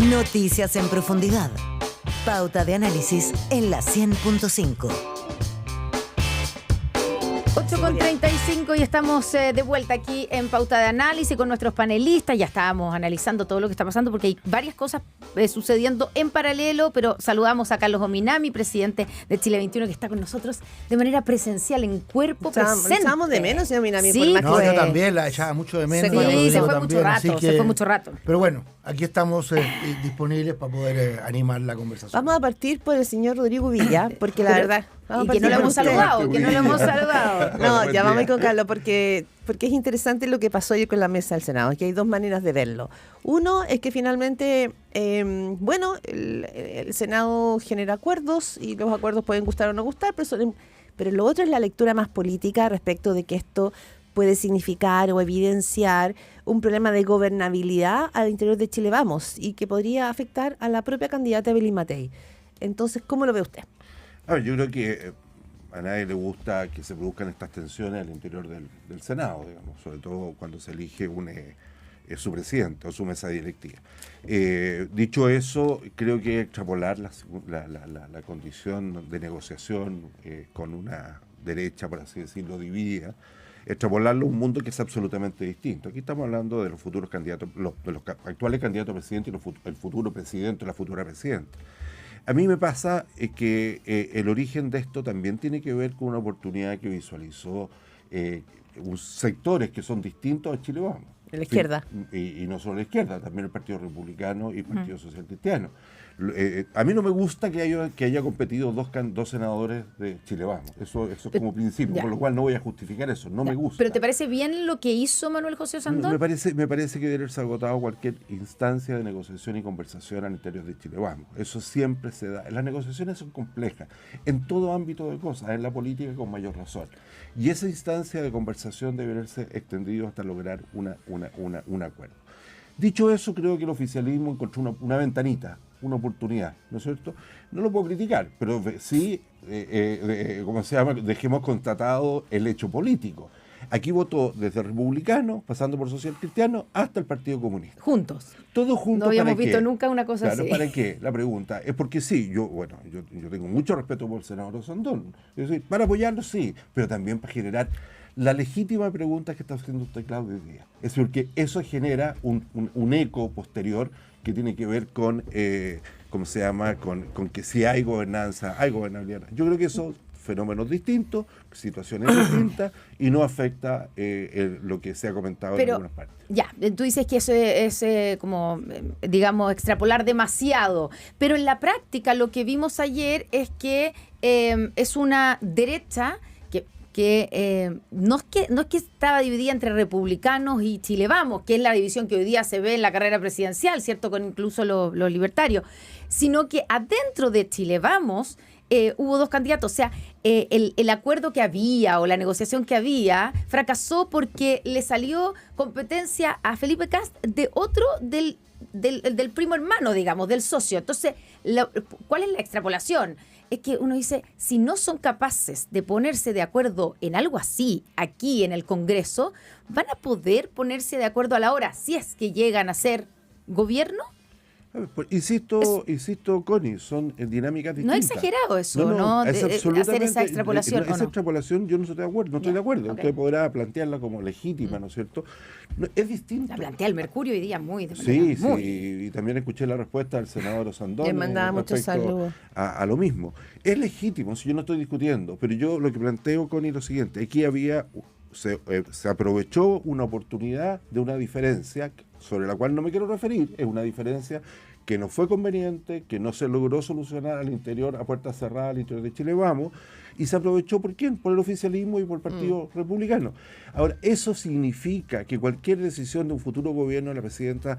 Noticias en profundidad. Pauta de análisis en la 100.5. 8:35 y estamos de vuelta aquí en Pauta de Análisis con nuestros panelistas. Ya estábamos analizando todo lo que está pasando porque hay varias cosas sucediendo en paralelo, pero saludamos a Carlos Ominami, presidente de Chile 21, que está con nosotros de manera presencial, en cuerpo presente. Echábamos de menos, señor Ominami. Sí, No, yo también la echaba mucho de menos. Sí, se fue también, mucho rato, se fue mucho rato. Pero bueno, aquí estamos disponibles para poder animar la conversación. Vamos a partir por el señor Rodrigo Villa, porque la verdad... Y que no lo hemos saludado, No, ya vamos a ir con Carlos, porque es interesante lo que pasó ayer con la mesa del Senado, que hay dos maneras de verlo. Uno es que finalmente, el Senado genera acuerdos y los acuerdos pueden gustar o no gustar, pero lo otro es la lectura más política respecto de que esto puede significar o evidenciar un problema de gobernabilidad al interior de Chile Vamos y que podría afectar a la propia candidata Evelyn Matei. Entonces, ¿cómo lo ve usted? Yo creo que a nadie le gusta que se produzcan estas tensiones al interior del Senado, digamos, sobre todo cuando se elige su presidente o su mesa directiva. Dicho eso, creo que extrapolar la condición de negociación con una derecha, por así decirlo, dividida, extrapolarlo a un mundo que es absolutamente distinto. Aquí estamos hablando de los futuros candidatos, de los actuales candidatos a presidente y el futuro presidente o la futura presidenta. A mí me pasa que el origen de esto también tiene que ver con una oportunidad que visualizó sectores que son distintos a Chile Vamos. De la izquierda. Y no solo la izquierda, también el Partido Republicano y el Partido Social Cristiano. A mí no me gusta que haya competido dos senadores de Chile Vamos. Eso es como principio, Ya. por lo cual no voy a justificar eso. No me gusta. ¿Pero te parece bien lo que hizo Manuel José Osandón? Me parece que debe haberse agotado cualquier instancia de negociación y conversación al interior de Chile Vamos. Eso siempre se da. Las negociaciones son complejas en todo ámbito de cosas, en la política con mayor razón. Y esa instancia de conversación debe haberse extendido hasta lograr un acuerdo. Dicho eso, creo que el oficialismo encontró una ventanita, una oportunidad, ¿no es cierto? No lo puedo criticar, pero sí, dejemos constatado el hecho político. Aquí votó desde republicano, pasando por social cristiano, hasta el Partido Comunista. Juntos. Todos juntos. No habíamos ¿para visto qué? nunca una cosa Claro, así. ¿para qué? La pregunta es porque sí, yo tengo mucho respeto por el senador Osandón. Es decir, para apoyarlo sí, pero también para generar la legítima pregunta que está haciendo usted, Claudio, hoy día. Es decir, que eso genera un eco posterior que tiene que ver con, con que si hay gobernanza, hay gobernabilidad. Yo creo que son fenómenos distintos, situaciones distintas, y no afecta lo que se ha comentado en algunas partes. Ya, tú dices que eso es digamos, extrapolar demasiado, pero en la práctica lo que vimos ayer es que es una derecha que no es que estaba dividida entre republicanos y Chile Vamos, que es la división que hoy día se ve en la carrera presidencial, ¿cierto?, con incluso los libertarios, sino que adentro de Chile Vamos hubo dos candidatos. O sea, el acuerdo que había o la negociación que había fracasó porque le salió competencia a Felipe Kast de otro del primo hermano, digamos, del socio. Entonces, ¿cuál es la extrapolación? Es que uno dice, si no son capaces de ponerse de acuerdo en algo así, aquí en el Congreso, ¿van a poder ponerse de acuerdo a la hora si es que llegan a ser gobierno? Insisto, Connie, son dinámicas distintas. No es exagerado eso, ¿no? Es hacer esa extrapolación. Esa extrapolación yo no estoy de acuerdo. Okay. Usted podrá plantearla como legítima, ¿no es cierto? No, es distinto. La plantea el Mercurio hoy día muy. Sí, y también escuché la respuesta del senador Osandón. Le mandaba muchos saludos. A lo mismo. Es legítimo, si yo no estoy discutiendo, pero yo lo que planteo, Connie, es lo siguiente. Aquí se aprovechó una oportunidad de una diferencia sobre la cual no me quiero referir. Es una diferencia que no fue conveniente, que no se logró solucionar al interior, a puertas cerradas al interior de Chile Vamos, y se aprovechó ¿por quién? Por el oficialismo y por el Partido Republicano. Ahora, ¿eso significa que cualquier decisión de un futuro gobierno de la presidenta,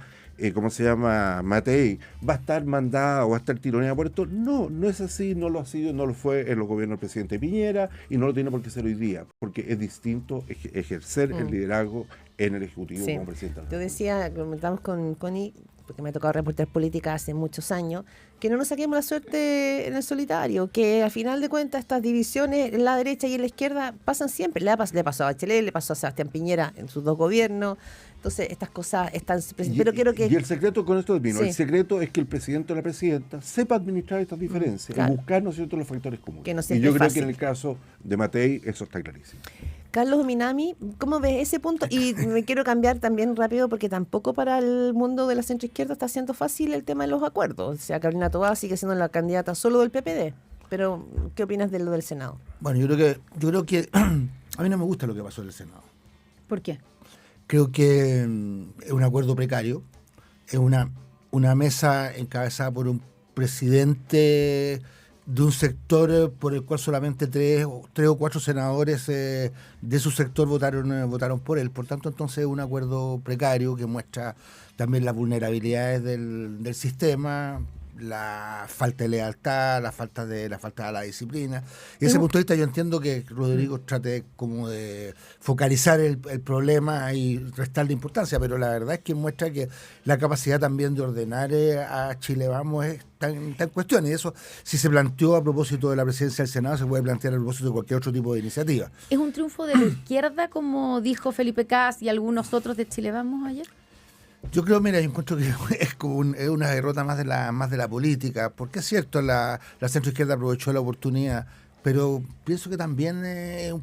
Matei, va a estar mandada o va a estar tironeada por esto? No, no es así, no lo ha sido, no lo fue en los gobiernos del presidente Piñera y no lo tiene por qué ser hoy día, porque es distinto ejercer el liderazgo en el Ejecutivo como presidente. Yo decía, comentamos con Connie, porque me ha tocado reportear política hace muchos años, que no nos saquemos la suerte en el solitario, que al final de cuentas estas divisiones en la derecha y en la izquierda pasan siempre. Le pasó a Bachelet, le pasó a Sebastián Piñera en sus 2 gobiernos. Entonces estas cosas están... Pero quiero que... Y el secreto, con esto termino, Sí. el secreto es que el presidente o la presidenta sepa administrar estas diferencias, Claro. y buscar, ¿no es cierto?, los factores comunes. Que no Y siempre yo es creo fácil. que en el caso de Matei eso está clarísimo. Carlos Minami, ¿cómo ves ese punto? Y me quiero cambiar también rápido porque tampoco para el mundo de la centroizquierda está siendo fácil el tema de los acuerdos. O sea, Carolina Toá sigue siendo la candidata solo del PPD. Pero, ¿qué opinas de lo del Senado? Bueno, yo creo que a mí no me gusta lo que pasó en el Senado. ¿Por qué? Creo que es un acuerdo precario, es una mesa encabezada por un presidente de un sector por el cual solamente tres o cuatro senadores de su sector votaron por él. Por tanto, entonces es un acuerdo precario que muestra también las vulnerabilidades del sistema, la falta de lealtad, la falta de la disciplina. Y desde ese punto de vista yo entiendo que Rodrigo trate como de focalizar el problema y restarle importancia, pero la verdad es que muestra que la capacidad también de ordenar a Chile Vamos está en cuestión, y eso, si se planteó a propósito de la presidencia del Senado, se puede plantear a propósito de cualquier otro tipo de iniciativa. ¿Es un triunfo de la izquierda, como dijo Felipe Cas y algunos otros de Chile Vamos ayer? Yo creo, mira, yo encuentro que es como es una derrota más de la política, porque es cierto, la centroizquierda aprovechó la oportunidad, pero pienso que también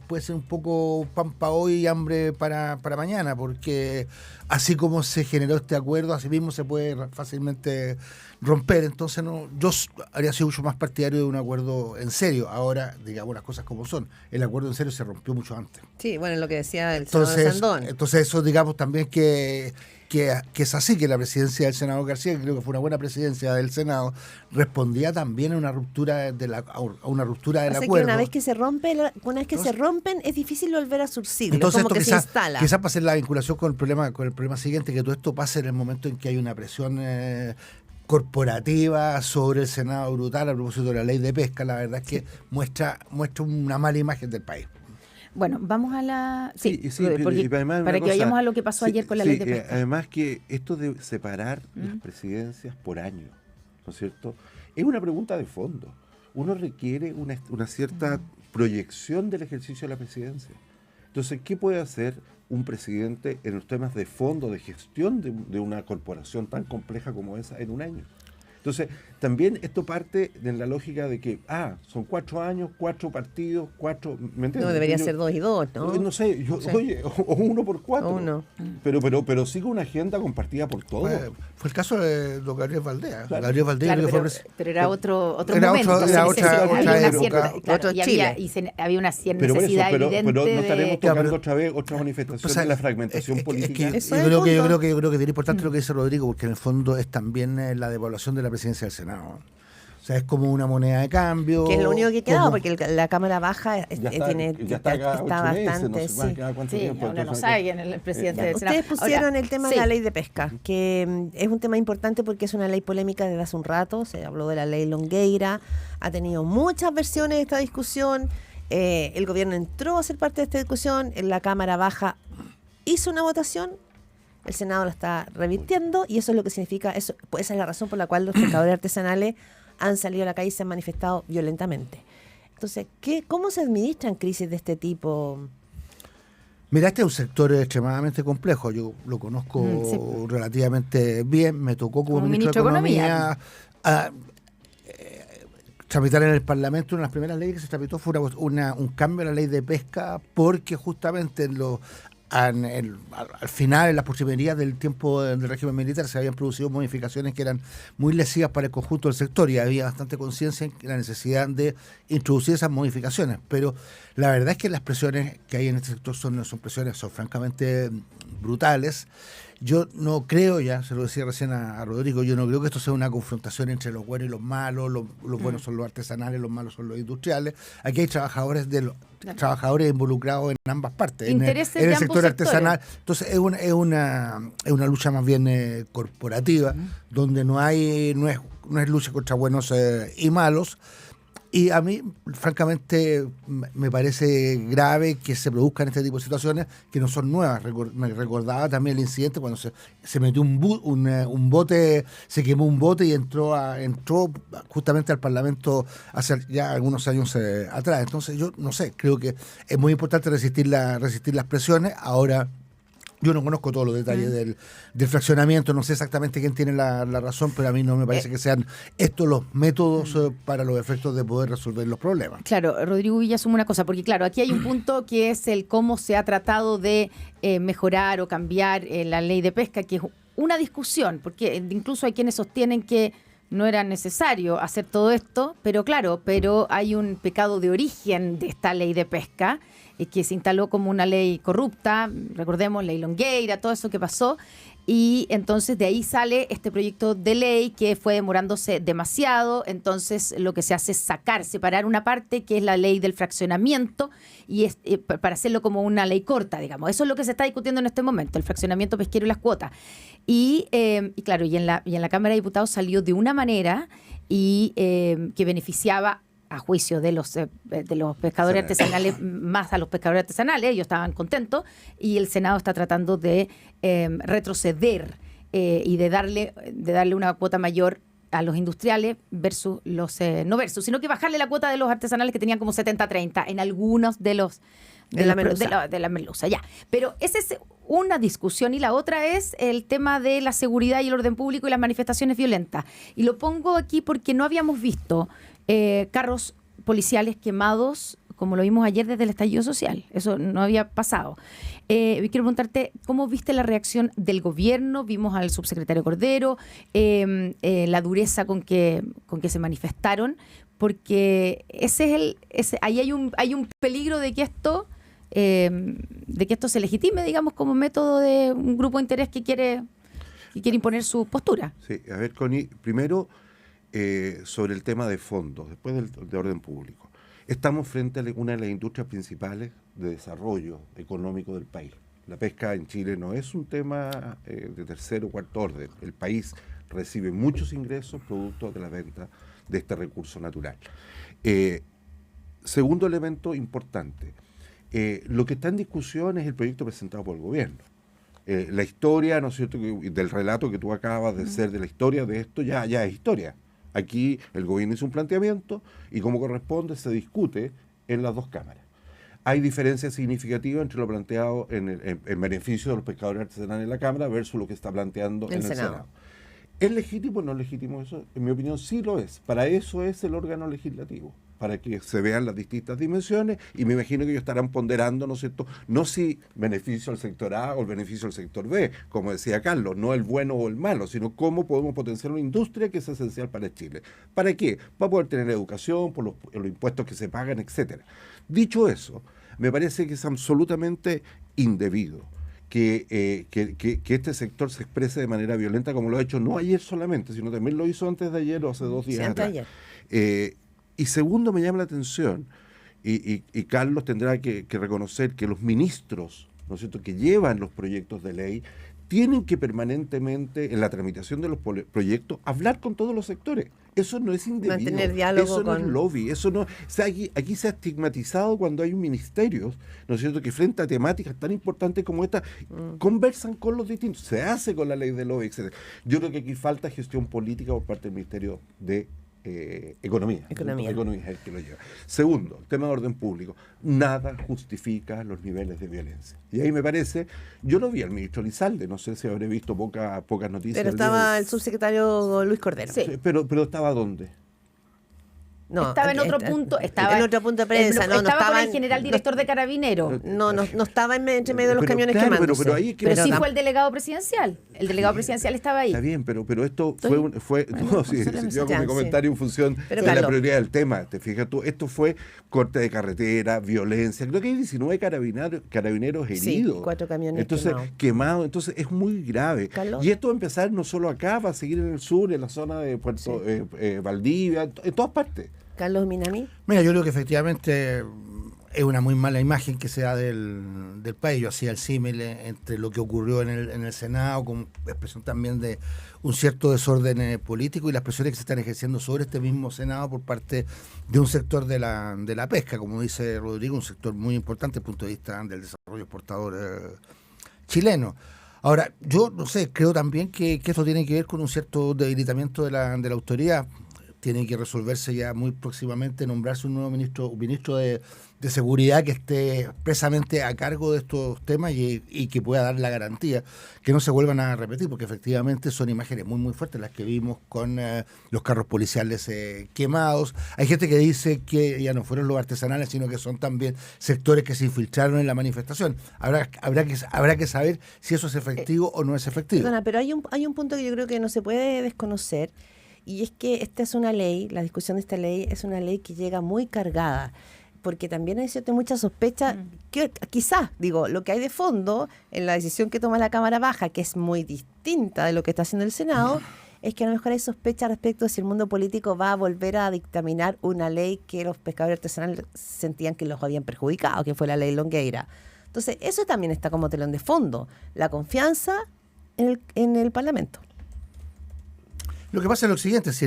puede ser un poco pan para hoy y hambre para mañana, porque así como se generó este acuerdo, así mismo se puede fácilmente romper. Entonces yo habría sido mucho más partidario de un acuerdo en serio. Ahora, digamos las cosas como son, el acuerdo en serio se rompió mucho antes. Sí, bueno, lo que decía el senador Sandón. Entonces eso, digamos, también que es así, que la presidencia del senador García, que creo que fue una buena presidencia del Senado, respondía también a una ruptura del acuerdo. Que una vez que se rompen, es difícil volver a surcirlo, entonces como que se instala. Quizás para hacer la vinculación con el problema siguiente, que todo esto pase en el momento en que hay una presión corporativa sobre el Senado brutal a propósito de la ley de pesca. La verdad es que muestra una mala imagen del país. Bueno, vamos a la... Sí, porque, y además para que vayamos a lo que pasó ayer con la ley de pesca. Además que esto de separar las presidencias por año, ¿no es cierto?, es una pregunta de fondo. Uno requiere una cierta proyección del ejercicio de la presidencia. Entonces, ¿qué puede hacer un presidente en los temas de fondo, de gestión de una corporación tan compleja como esa en un año? Entonces, también esto parte de la lógica de que, son 4 años, 4 partidos, 4... ¿me entiendes? No, debería ser 2 y 2, ¿no? No sé, Sí. oye, o 1 por 4. Uno. Pero sigue una agenda compartida por todos. Fue el caso de don Gabriel Valdés. Claro. Gabriel Valdés Claro, que fue pero era otro era momento. otro- era Entonces, otra había una época, cierta- claro, otro y Chile. había una Pero por eso, necesidad pero evidente no estaremos de... tocando pero- otra vez otra manifestación de la fragmentación política. Eso yo es creo el que punto. es bien importante lo que dice Rodrigo, porque en el fondo es también la devaluación de la presidencia del Senado. O sea, es como una moneda de cambio. Que es lo único que queda, como- porque la Cámara Baja Ya está cada 8 bastante... meses, no sé sí. cada cuánto Sí, tiempo. uno no entonces, sabe quién es el presidente Ya, del Senado. ustedes pusieron Ahora, el tema sí. de la ley de pesca, que es un tema importante porque es una ley polémica desde hace un rato. Se habló de la ley Longueira, ha tenido muchas versiones esta discusión. El gobierno entró a ser parte de esta discusión, en la Cámara Baja hizo una votación, el Senado la está revirtiendo, y eso es lo que significa, esa es la razón por la cual los pescadores artesanales han salido a la calle y se han manifestado violentamente. Entonces, ¿cómo se administran crisis de este tipo? Mira, este es un sector extremadamente complejo. Yo lo conozco relativamente bien. Me tocó como ministro de Economía tramitar en el Parlamento. Una de las primeras leyes que se tramitó fue un cambio a la ley de pesca, porque justamente al final, en las postrimerías del tiempo del régimen militar, se habían producido modificaciones que eran muy lesivas para el conjunto del sector, y había bastante conciencia en la necesidad de introducir esas modificaciones. Pero la verdad es que las presiones que hay en este sector son francamente brutales. Yo no creo, ya se lo decía recién a Rodrigo, yo no creo que esto sea una confrontación entre los buenos y los malos. Los buenos son los artesanales, los malos son los industriales. Aquí hay trabajadores involucrados en ambas partes, en el sector artesanal. Entonces es una lucha más bien corporativa, donde no es lucha contra buenos y malos. Y a mí, francamente, me parece grave que se produzcan este tipo de situaciones que no son nuevas. Me recordaba también el incidente cuando se metió un bote, se quemó un bote y entró justamente al Parlamento hace ya algunos años atrás. Entonces, yo no sé, creo que es muy importante resistir las presiones. Ahora, yo no conozco todos los detalles del fraccionamiento, no sé exactamente quién tiene la razón, pero a mí no me parece que sean estos los métodos para los efectos de poder resolver los problemas. Claro, Rodrigo Villa suma una cosa, porque claro, aquí hay un punto que es el cómo se ha tratado de mejorar o cambiar la ley de pesca, que es una discusión, porque incluso hay quienes sostienen que no era necesario hacer todo esto, pero claro, hay un pecado de origen de esta ley de pesca, que se instaló como una ley corrupta, recordemos, ley Longueira, todo eso que pasó, y entonces de ahí sale este proyecto de ley que fue demorándose demasiado. Entonces lo que se hace es separar una parte que es la ley del fraccionamiento y para hacerlo como una ley corta, digamos. Eso es lo que se está discutiendo en este momento, el fraccionamiento pesquero y las cuotas. Y claro, y en la Cámara de Diputados salió de una manera que beneficiaba a juicio de los pescadores artesanales, más a los pescadores artesanales. Ellos estaban contentos, y el Senado está tratando de retroceder y de darle una cuota mayor a los industriales versus sino que bajarle la cuota de los artesanales, que tenían como 70-30 en algunos de la merluza, ya. Pero esa es una discusión, y la otra es el tema de la seguridad y el orden público y las manifestaciones violentas. Y lo pongo aquí porque no habíamos visto carros policiales quemados como lo vimos ayer desde el estallido social. Eso no había pasado. Quiero preguntarte, ¿cómo viste la reacción del gobierno? Vimos al subsecretario Cordero, la dureza con que se manifestaron, porque ahí hay un peligro de que esto se legitime, digamos, como método de un grupo de interés que quiere imponer su postura. Sí, a ver, Connie, primero sobre el tema de fondos, después de orden público. Estamos frente a una de las industrias principales de desarrollo económico del país. La pesca en Chile no es un tema de tercer o cuarto orden. El país recibe muchos ingresos producto de la venta de este recurso natural. Segundo elemento importante, lo que está en discusión es el proyecto presentado por el gobierno. La historia, ¿no es cierto?, del relato que tú acabas de hacer de la historia de esto ya es historia. Aquí el gobierno hizo un planteamiento y como corresponde se discute en las dos cámaras. Hay diferencias significativas entre lo planteado en beneficio de los pescadores artesanales en la Cámara versus lo que está planteando en el Senado. ¿Es legítimo o no es legítimo eso? En mi opinión sí lo es. Para eso es el órgano legislativo, para que se vean las distintas dimensiones, y me imagino que ellos estarán ponderando, ¿no es cierto?, no si beneficio al sector A o el beneficio al sector B, como decía Carlos, no el bueno o el malo, sino cómo podemos potenciar una industria que es esencial para Chile. ¿Para qué? Para poder tener educación, por los impuestos que se pagan, etcétera. Dicho eso, me parece que es absolutamente indebido que este sector se exprese de manera violenta, como lo ha hecho no ayer solamente, sino también lo hizo antes de ayer o hace 2 días atrás. Y segundo, me llama la atención, y Carlos tendrá que reconocer que los ministros, ¿no es cierto?, que llevan los proyectos de ley, tienen que permanentemente, en la tramitación de los proyectos, hablar con todos los sectores. Eso no es indebido. Mantener diálogo eso no es lobby. Eso no, o sea, aquí se ha estigmatizado cuando hay ministerios, ¿no es cierto?, que frente a temáticas tan importantes como esta, conversan con los distintos. Se hace con la ley de lobby, etc. Yo creo que aquí falta gestión política por parte del Ministerio de Economía es el que lo lleva. Segundo, el tema de orden público. Nada justifica los niveles de violencia. Y ahí me parece, yo no vi al ministro Lizalde, no sé si habré visto pocas noticias. Pero estaba el subsecretario Luis Cordero. Sí. Pero ¿estaba dónde? No, estaba en otro punto, en otro punto de prensa, estaba con el general director de Carabineros. No estaba entre medio de los camiones quemándose. Pero sí fue el delegado presidencial. El delegado presidencial estaba ahí. Está bien, pero esto fue yo hago mi comentario en función de la prioridad del tema. Te fijas tú, esto fue corte de carretera, violencia. Creo que hay 19 carabineros heridos. Sí, 4 camiones quemados. Entonces es muy grave. Carlos. Y esto va a empezar no solo acá, va a seguir en el sur, en la zona de Puerto Valdivia, en todas partes. Carlos Minami. Mira, yo creo que efectivamente es una muy mala imagen que se da del país. Yo hacía el símil entre lo que ocurrió en el Senado, con expresión también de un cierto desorden político y las presiones que se están ejerciendo sobre este mismo Senado por parte de un sector de la pesca, como dice Rodrigo, un sector muy importante desde el punto de vista del desarrollo exportador chileno. Ahora, yo no sé, creo también que esto tiene que ver con un cierto debilitamiento de la autoridad. Tiene que resolverse ya muy próximamente, nombrarse un nuevo ministro de seguridad que esté expresamente a cargo de estos temas y que pueda dar la garantía que no se vuelvan a repetir, porque efectivamente son imágenes muy muy fuertes las que vimos con los carros policiales quemados. Hay gente que dice que ya no fueron los artesanales, sino que son también sectores que se infiltraron en la manifestación. Habrá que saber si eso es efectivo o no es efectivo. Perdona, pero hay un punto que yo creo que no se puede desconocer, y es que esta es una ley, la discusión de esta ley es una ley que llega muy cargada, porque también hay mucha sospecha, que quizás, digo, lo que hay de fondo en la decisión que toma la Cámara Baja, que es muy distinta de lo que está haciendo el Senado, es que a lo mejor hay sospecha respecto de si el mundo político va a volver a dictaminar una ley que los pescadores artesanales sentían que los habían perjudicado, que fue la ley Longueira. Entonces, eso también está como telón de fondo, la confianza en el Parlamento. Lo que pasa es lo siguiente, si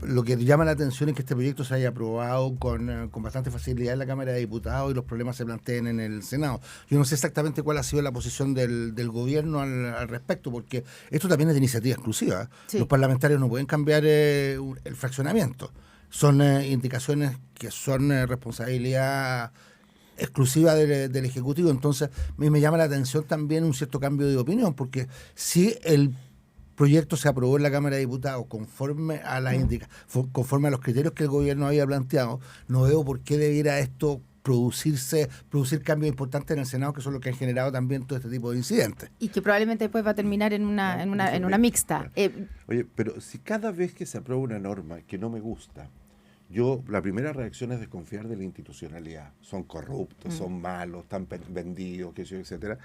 lo que llama la atención es que este proyecto se haya aprobado con bastante facilidad en la Cámara de Diputados y los problemas se planteen en el Senado. Yo no sé exactamente cuál ha sido la posición del gobierno al respecto, porque esto también es de iniciativa exclusiva. Sí. Los parlamentarios no pueden cambiar el fraccionamiento. Son indicaciones que son responsabilidad exclusiva del Ejecutivo. Entonces, a mí me llama la atención también un cierto cambio de opinión, porque si el proyecto se aprobó en la Cámara de Diputados conforme a conforme a los criterios que el gobierno había planteado, no veo por qué debiera esto producir cambios importantes en el Senado, que son los que han generado también todo este tipo de incidentes. Y que probablemente después va a terminar en una mixta. Oye, pero si cada vez que se aprueba una norma que no me gusta, la primera reacción es desconfiar de la institucionalidad. Son corruptos, son malos, están vendidos, etcétera.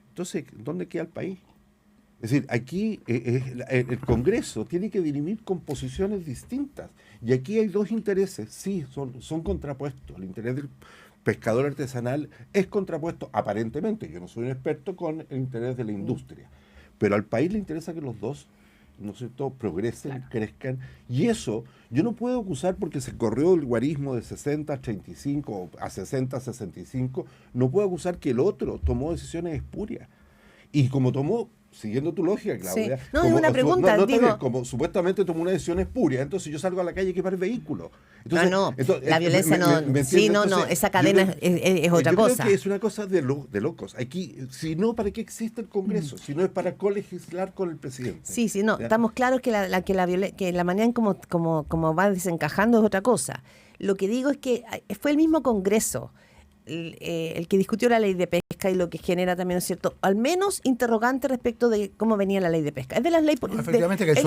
Entonces, ¿dónde queda el país? Es decir, aquí el Congreso tiene que dirimir con posiciones distintas. Y aquí hay dos intereses, sí, son contrapuestos. El interés del pescador artesanal es contrapuesto, aparentemente, yo no soy un experto, con el interés de la industria. Pero al país le interesa que los dos, ¿no es cierto?, progresen, crezcan. Y eso, yo no puedo acusar porque se corrió el guarismo de 60 a 35 o a 60 a 65, no puedo acusar que el otro tomó decisiones espurias. Y como tomó, siguiendo tu lógica, Claudia, sí. No, es una pregunta. Como supuestamente tomó una decisión espuria, entonces yo salgo a la calle y quemar vehículos. Entonces, la violencia esa cadena es otra cosa. Yo creo que es una cosa de locos. Aquí, si no, ¿para qué existe el Congreso? Si no es para colegislar con el presidente. Sí, no, ¿ya? Estamos claros que la manera en como va desencajando es otra cosa. Lo que digo es que fue el mismo Congreso el que discutió la ley de pesca, y lo que genera también, ¿no es cierto?, al menos interrogante respecto de cómo venía la ley de pesca. Es de las leyes, efectivamente, que es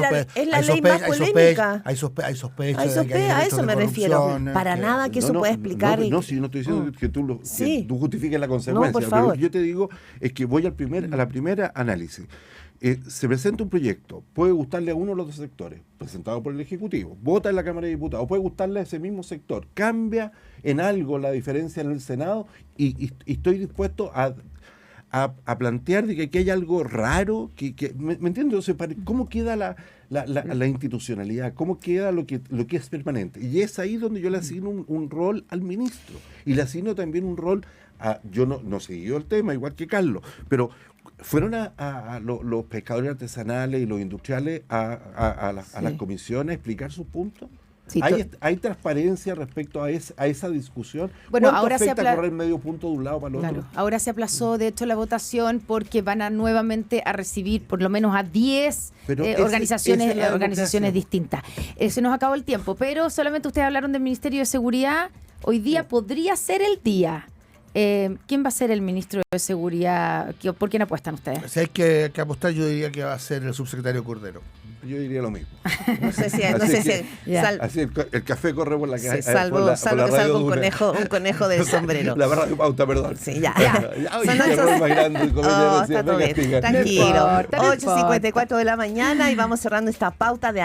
la ley más polémica. Hay sospechas. A eso me refiero. Para nada que eso pueda explicar. No, si yo no estoy diciendo que tú justifiques la consecuencia. Por favor. Lo que yo te digo es que voy a la primera análisis. Se presenta un proyecto, puede gustarle a uno de los dos sectores, presentado por el Ejecutivo, vota en la Cámara de Diputados, puede gustarle a ese mismo sector, cambia en algo la diferencia en el Senado y estoy dispuesto a plantear de que aquí hay algo raro, ¿me entiendes? O sea, ¿cómo queda la institucionalidad? ¿Cómo queda lo que es permanente? Y es ahí donde yo le asigno un rol al ministro, y le asigno también un rol yo no seguí el tema, igual que Carlos, pero fueron a los pescadores artesanales y los industriales a las comisiones a explicar sus puntos. Sí, ¿Hay transparencia respecto a esa discusión? Bueno, ahora se correr medio punto de un lado para el otro? Ahora se aplazó, de hecho, la votación porque van nuevamente a recibir por lo menos a 10 organizaciones distintas. Se nos acabó el tiempo, pero solamente ustedes hablaron del Ministerio de Seguridad. Hoy día podría ser el día. ¿Quién va a ser el ministro de Seguridad? ¿Por quién apuestan ustedes? Si hay que apostar, yo diría que va a ser el subsecretario Cordero. Yo diría lo mismo. No sé si así el café corre por la calle. Salvo un conejo del sombrero. La verdad, pauta, perdón. Sí, ya. Está todo bien. Tranquilo. 8:54 de la mañana y vamos cerrando esta pauta de